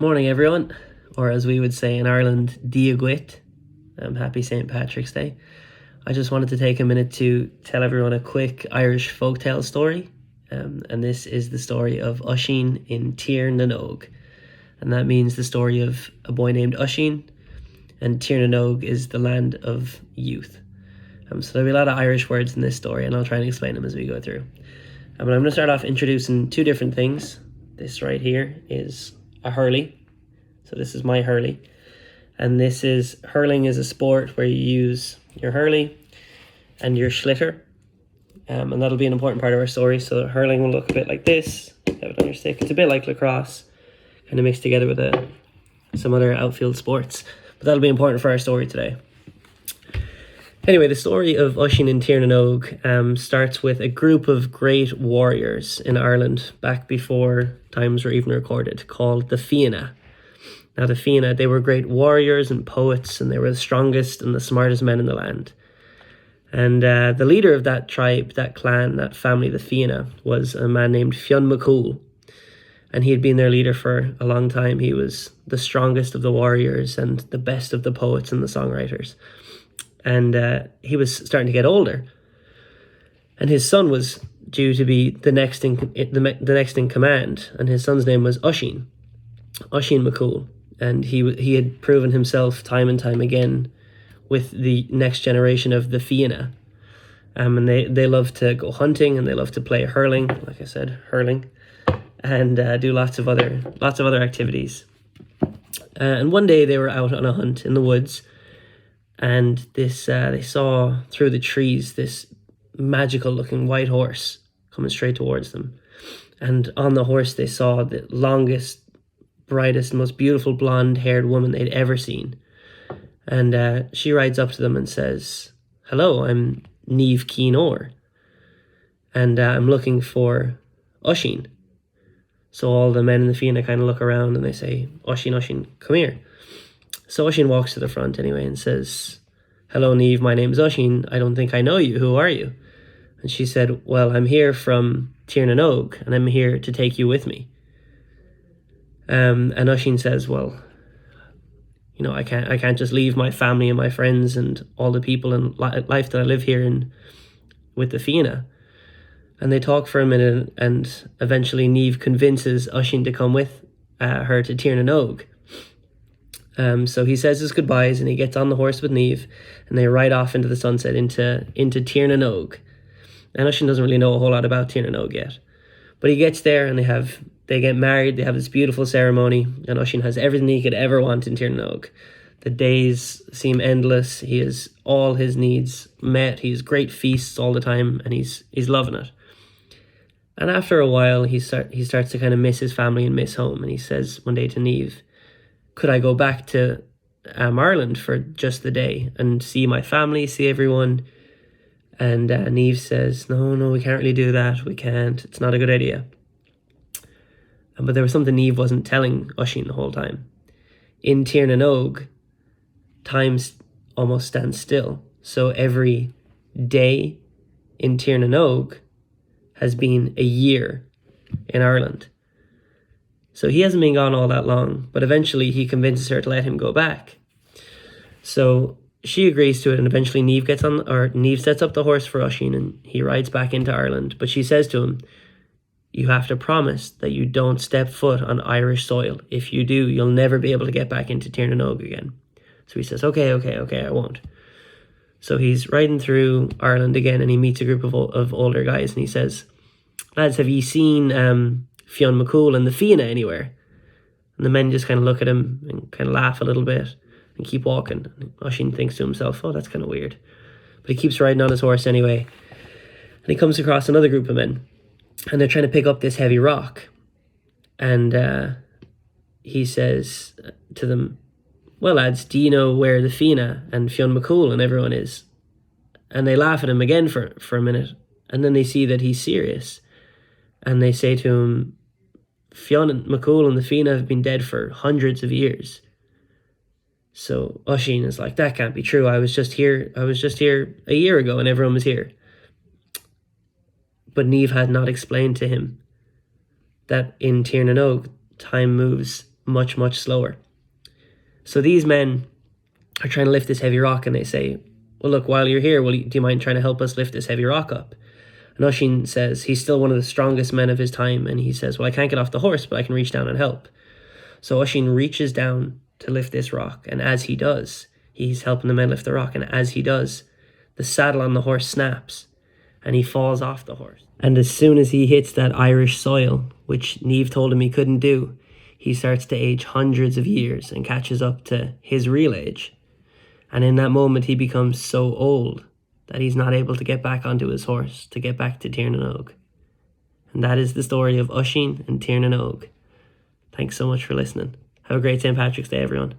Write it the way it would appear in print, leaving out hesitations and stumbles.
Morning, everyone, or as we would say in Ireland, Diagwit. Happy St. Patrick's Day. I just wanted to take a minute to tell everyone a quick Irish folktale story, and this is the story of Oisin in dTir nOg, and that means the story of a boy named Oisin, and dTir nOg is the land of youth. So there'll be a lot of Irish words in this story, and I'll try and explain them as we go through. But I'm going to start off introducing two different things. This right here is a hurley. So this is my hurley. And hurling is a sport where you use your hurley and your schlitter. And that'll be an important part of our story. So hurling will look a bit like this. You have it on your stick. It's a bit like lacrosse, kind of mixed together with some other outfield sports. But that'll be important for our story today. Anyway, the story of Oisin in dTir nOg starts with a group of great warriors in Ireland back before times were even recorded, called the Fianna. Now, the Fianna, they were great warriors and poets, and they were the strongest and the smartest men in the land. And the leader of that tribe, that clan, that family, the Fianna, was a man named Fionn McCool. And he had been their leader for a long time. He was the strongest of the warriors and the best of the poets and the songwriters. And he was starting to get older. And his son was due to be the next in command. And his son's name was Oisin McCool. And he had proven himself time and time again with the next generation of the Fianna. And they love to go hunting, and they love to play hurling, like I said, hurling, and do lots of other activities. And one day they were out on a hunt in the woods, and they saw through the trees this magical looking white horse coming straight towards them. And on the horse they saw the longest, brightest, most beautiful blonde-haired woman they'd ever seen. And she rides up to them and says, "Hello, I'm nOg Keenor, and I'm looking for Oisin." So all the men in the Fianna kind of look around and they say, Oisin, come here." So Oisin walks to the front anyway and says, "Hello, nOg, my name's Oisin. I don't think I know you. Who are you?" And she said, "Well, I'm here from dTir nOg, and I'm here to take you with me." And Oisin says, "Well, I can't just leave my family and my friends and all the people and life that I live here with the Fianna." And they talk for a minute, and eventually nOg convinces Oisin to come with her to dTir nOg. So he says his goodbyes, and he gets on the horse with nOg, and they ride off into the sunset into dTir nOg. And Oisin doesn't really know a whole lot about dTir nOg yet, but he gets there, and they get married. They have this beautiful ceremony, and Oisin has everything he could ever want in dTir nOg. The days seem endless. He has all his needs met. He has great feasts all the time, and he's loving it. And after a while, he starts to kind of miss his family and miss home. And he says one day to nOg, "Could I go back to Ireland for just the day and see my family, see everyone?" And nOg says, No, we can't really do that. We can't. It's not a good idea. But there was something nOg wasn't telling Oisin the whole time. In dTir nOg, time almost stands still. So every day in dTir nOg has been a year in Ireland. So he hasn't been gone all that long, but eventually he convinces her to let him go back. So she agrees to it, and eventually nOg sets up the horse for Oisin, and he rides back into Ireland. But she says to him, "You have to promise that you don't step foot on Irish soil. If you do, you'll never be able to get back into dTir nOg again." So he says, okay, I won't. So he's riding through Ireland again, and he meets a group of older guys, and he says, "Lads, have you seen Fionn McCool and the Fianna anywhere?" And the men just kind of look at him and kind of laugh a little bit and keep walking. And Oisin thinks to himself, "Oh, that's kind of weird." But he keeps riding on his horse anyway. And he comes across another group of men, and they're trying to pick up this heavy rock. And he says to them, "Well, lads, do you know where the Fianna and Fionn McCool and everyone is?" And they laugh at him again for a minute. And then they see that he's serious. And they say to him, "Fionn McCool and the Fianna have been dead for hundreds of years." So Oisin is like, "That can't be true. I was just here a year ago, and everyone was here." But nOg had not explained to him that in dTir nOg, time moves much, much slower. So these men are trying to lift this heavy rock, and they say, well, look, while you're here, do you mind trying to help us lift this heavy rock up? And Oisin says he's still one of the strongest men of his time, and he says, well, I can't get off the horse, but I can reach down and help. So Oisin reaches down to lift this rock, and as he does, he's helping the men lift the rock, and as he does, the saddle on the horse snaps, and he falls off the horse. And as soon as he hits that Irish soil, which Niamh told him he couldn't do, he starts to age hundreds of years and catches up to his real age. And in that moment, he becomes so old that he's not able to get back onto his horse to get back to Tir na nOg. And that is the story of Oisin and Tir na nOg. Thanks so much for listening. Have a great St. Patrick's Day, everyone.